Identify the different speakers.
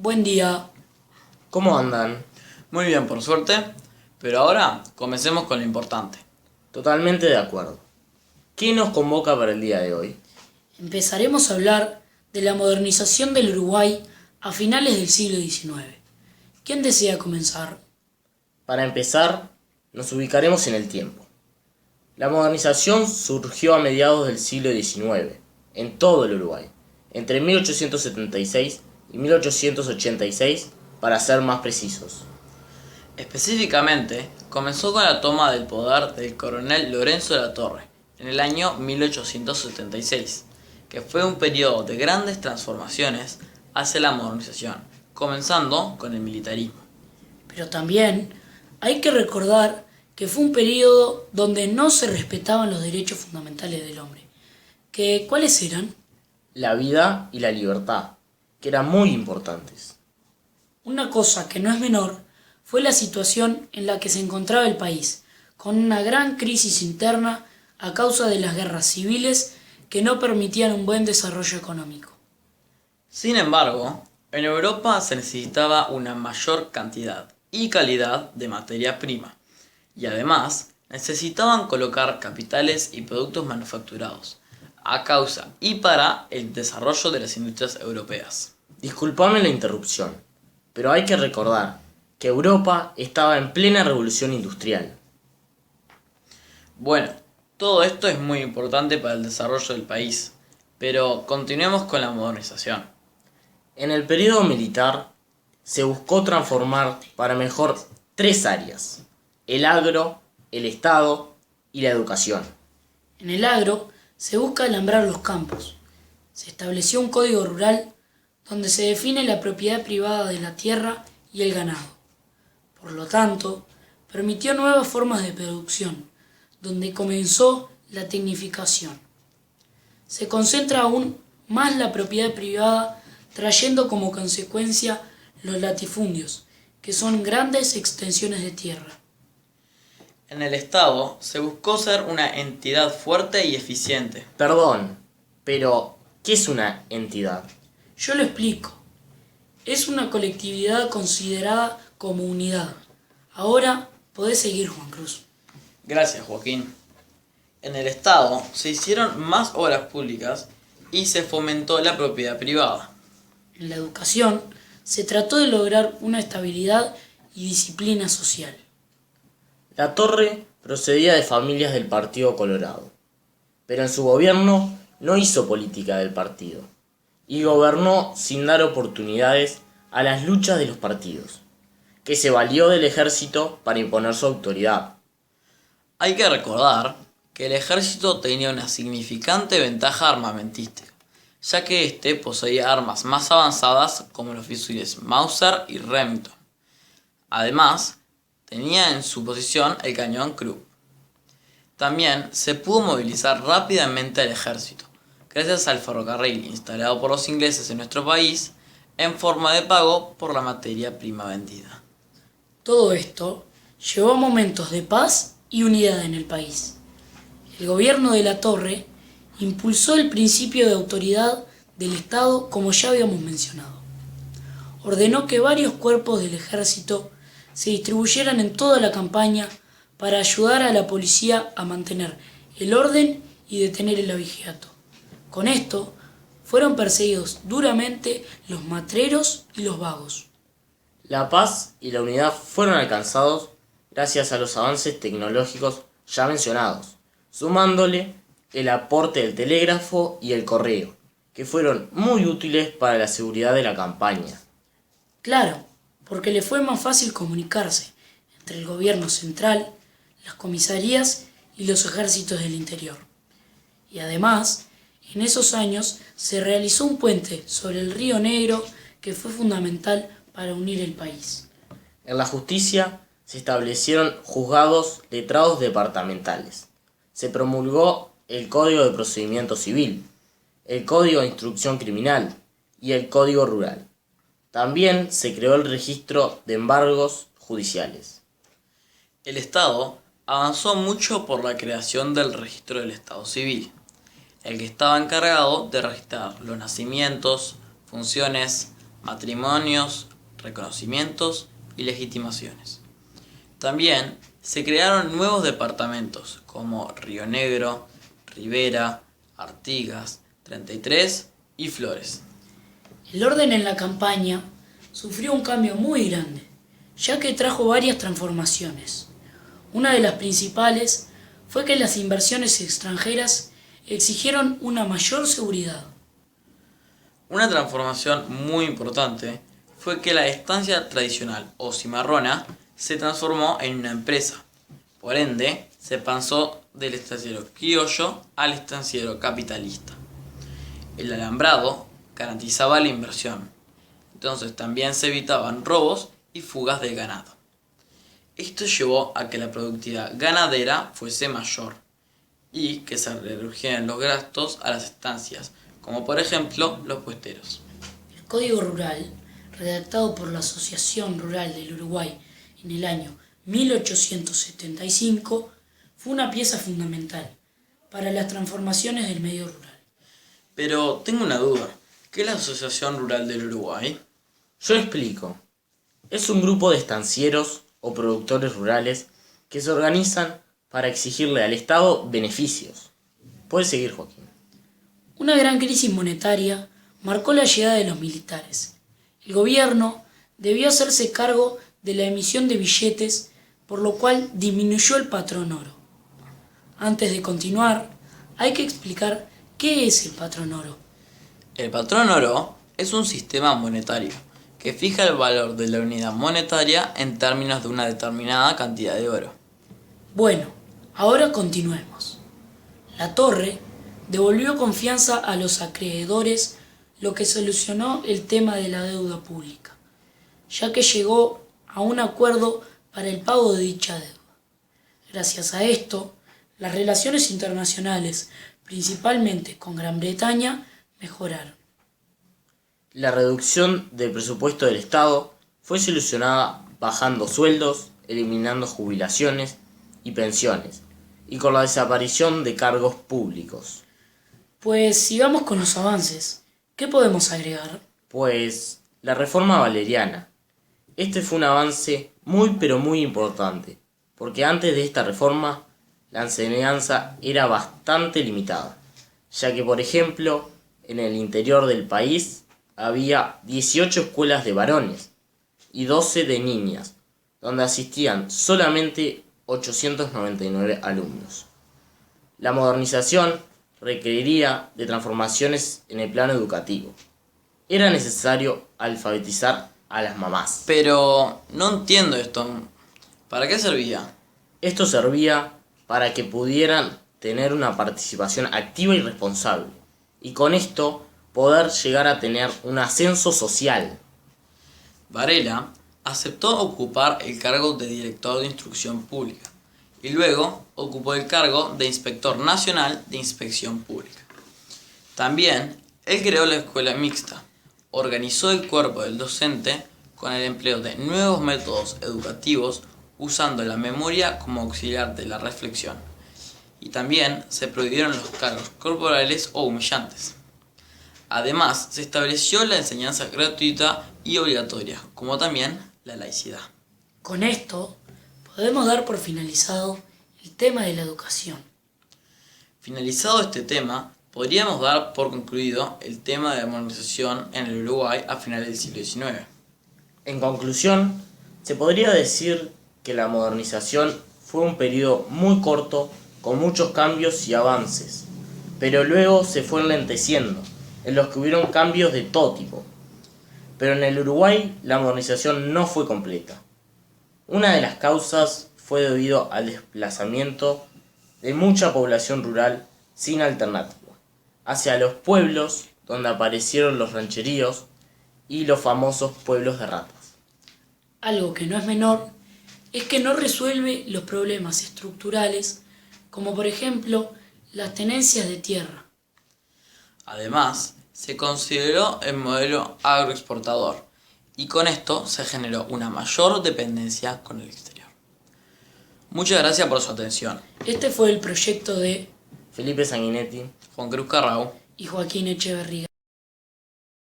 Speaker 1: Buen día.
Speaker 2: ¿Cómo andan?
Speaker 3: Muy bien, por suerte, pero ahora comencemos con lo importante.
Speaker 2: Totalmente de acuerdo. ¿Qué nos convoca para el día de hoy?
Speaker 1: Empezaremos a hablar de la modernización del Uruguay a finales del siglo XIX. ¿Quién desea comenzar?
Speaker 2: Para empezar, nos ubicaremos en el tiempo. La modernización surgió a mediados del siglo XIX, en todo el Uruguay, entre 1876 y 1886, para ser más precisos.
Speaker 3: Específicamente, comenzó con la toma del poder del coronel Lorenzo de la Torre en el año 1876, que fue un periodo de grandes transformaciones hacia la modernización, comenzando con el militarismo.
Speaker 1: Pero también hay que recordar que fue un periodo donde no se respetaban los derechos fundamentales del hombre. ¿Cuáles eran?
Speaker 2: La vida y la libertad, que eran muy importantes.
Speaker 1: Una cosa que no es menor fue la situación en la que se encontraba el país, con una gran crisis interna a causa de las guerras civiles que no permitían un buen desarrollo económico.
Speaker 3: Sin embargo, en Europa se necesitaba una mayor cantidad y calidad de materia prima, y además necesitaban colocar capitales y productos manufacturados, a causa y para el desarrollo de las industrias europeas.
Speaker 2: Disculpame la interrupción, pero hay que recordar que Europa estaba en plena revolución industrial.
Speaker 3: Bueno, todo esto es muy importante para el desarrollo del país, pero continuemos con la modernización.
Speaker 2: En el periodo militar se buscó transformar para mejor tres áreas: el agro, el Estado y la educación.
Speaker 1: En el agro se busca alambrar los campos. Se estableció un código rural donde se define la propiedad privada de la tierra y el ganado. Por lo tanto, permitió nuevas formas de producción, donde comenzó la tecnificación. Se concentra aún más la propiedad privada, trayendo como consecuencia los latifundios, que son grandes extensiones de tierra.
Speaker 3: En el Estado se buscó ser una entidad fuerte y eficiente.
Speaker 2: Perdón, pero ¿qué es una entidad?
Speaker 1: Yo lo explico. Es una colectividad considerada como unidad. Ahora podés seguir, Juan Cruz.
Speaker 3: Gracias, Joaquín. En el Estado se hicieron más obras públicas y se fomentó la propiedad privada.
Speaker 1: En la educación se trató de lograr una estabilidad y disciplina social.
Speaker 2: La Torre procedía de familias del Partido Colorado, pero en su gobierno no hizo política del partido y gobernó sin dar oportunidades a las luchas de los partidos, que se valió del ejército para imponer su autoridad.
Speaker 3: Hay que recordar que el ejército tenía una significante ventaja armamentística, ya que éste poseía armas más avanzadas como los fusiles Mauser y Remington. Además, tenía en su posición el cañón Krupp. También se pudo movilizar rápidamente al ejército, gracias al ferrocarril instalado por los ingleses en nuestro país en forma de pago por la materia prima vendida.
Speaker 1: Todo esto llevó a momentos de paz y unidad en el país. El gobierno de la Torre impulsó el principio de autoridad del Estado, como ya habíamos mencionado. Ordenó que varios cuerpos del ejército se distribuyeran en toda la campaña para ayudar a la policía a mantener el orden y detener el abigeato. Con esto fueron perseguidos duramente los matreros y los vagos.
Speaker 2: La paz y la unidad fueron alcanzados gracias a los avances tecnológicos ya mencionados, sumándole el aporte del telégrafo y el correo, que fueron muy útiles para la seguridad de la campaña.
Speaker 1: Claro, porque le fue más fácil comunicarse entre el gobierno central, las comisarías y los ejércitos del interior. Y además, en esos años se realizó un puente sobre el Río Negro que fue fundamental para unir el país.
Speaker 2: En la justicia se establecieron juzgados letrados departamentales. Se promulgó el Código de Procedimiento Civil, el Código de Instrucción Criminal y el Código Rural. También se creó el registro de embargos judiciales.
Speaker 3: El Estado avanzó mucho por la creación del registro del Estado Civil, el que estaba encargado de registrar los nacimientos, funciones, matrimonios, reconocimientos y legitimaciones. También se crearon nuevos departamentos como Río Negro, Rivera, Artigas, 33 y Flores.
Speaker 1: El orden en la campaña sufrió un cambio muy grande, ya que trajo varias transformaciones. Una de las principales fue que las inversiones extranjeras exigieron una mayor seguridad.
Speaker 3: Una transformación muy importante fue que la estancia tradicional o cimarrona se transformó en una empresa. Por ende, se pasó del estanciero criollo al estanciero capitalista. El alambrado garantizaba la inversión, entonces también se evitaban robos y fugas de ganado. Esto llevó a que la productividad ganadera fuese mayor y que se redujeran los gastos a las estancias, como por ejemplo los puesteros.
Speaker 1: El Código Rural, redactado por la Asociación Rural del Uruguay en el año 1875, fue una pieza fundamental para las transformaciones del medio rural.
Speaker 3: Pero tengo una duda, ¿qué es la Asociación Rural del Uruguay?
Speaker 2: Yo explico. Es un grupo de estancieros o productores rurales que se organizan para exigirle al Estado beneficios. Puedes seguir, Joaquín.
Speaker 1: Una gran crisis monetaria marcó la llegada de los militares. El gobierno debió hacerse cargo de la emisión de billetes, por lo cual disminuyó el patrón oro. Antes de continuar, hay que explicar qué es el patrón oro.
Speaker 3: El patrón oro es un sistema monetario que fija el valor de la unidad monetaria en términos de una determinada cantidad de oro.
Speaker 1: Bueno, ahora continuemos. La Torre devolvió confianza a los acreedores, lo que solucionó el tema de la deuda pública, ya que llegó a un acuerdo para el pago de dicha deuda. Gracias a esto, las relaciones internacionales, principalmente con Gran Bretaña, mejoraron.
Speaker 2: La reducción del presupuesto del Estado fue solucionada bajando sueldos, eliminando jubilaciones y pensiones, y con la desaparición de cargos públicos.
Speaker 1: Pues sigamos con los avances. ¿Qué podemos agregar?
Speaker 2: Pues la reforma valeriana. Este fue un avance muy pero muy importante, porque antes de esta reforma la enseñanza era bastante limitada, ya que por ejemplo en el interior del país había 18 escuelas de varones y 12 de niñas, donde asistían solamente 899 alumnos. La modernización requeriría de transformaciones en el plano educativo. Era necesario alfabetizar a las mamás.
Speaker 3: Pero no entiendo esto. ¿Para qué servía?
Speaker 2: Esto servía para que pudieran tener una participación activa y responsable, y con esto poder llegar a tener un ascenso social.
Speaker 3: Varela aceptó ocupar el cargo de director de instrucción pública y luego ocupó el cargo de inspector nacional de inspección pública. También él creó la escuela mixta, organizó el cuerpo del docente con el empleo de nuevos métodos educativos usando la memoria como auxiliar de la reflexión, y también se prohibieron los cargos corporales o humillantes. Además, se estableció la enseñanza gratuita y obligatoria, como también la laicidad.
Speaker 1: Con esto, podemos dar por finalizado el tema de la educación.
Speaker 3: Finalizado este tema, podríamos dar por concluido el tema de la modernización en el Uruguay a finales del siglo XIX.
Speaker 2: En conclusión, se podría decir que la modernización fue un periodo muy corto con muchos cambios y avances, pero luego se fue enlenteciendo, en los que hubieron cambios de todo tipo. Pero en el Uruguay la modernización no fue completa. Una de las causas fue debido al desplazamiento de mucha población rural sin alternativa, hacia los pueblos donde aparecieron los rancheríos y los famosos pueblos de ratas.
Speaker 1: Algo que no es menor es que no resuelve los problemas estructurales, como por ejemplo las tenencias de tierra.
Speaker 3: Además, se consideró el modelo agroexportador y con esto se generó una mayor dependencia con el exterior. Muchas gracias por su atención.
Speaker 1: Este fue el proyecto de
Speaker 2: Felipe Sanguinetti.
Speaker 3: Juan Cruz Carrau.
Speaker 1: y Joaquín Echeverría.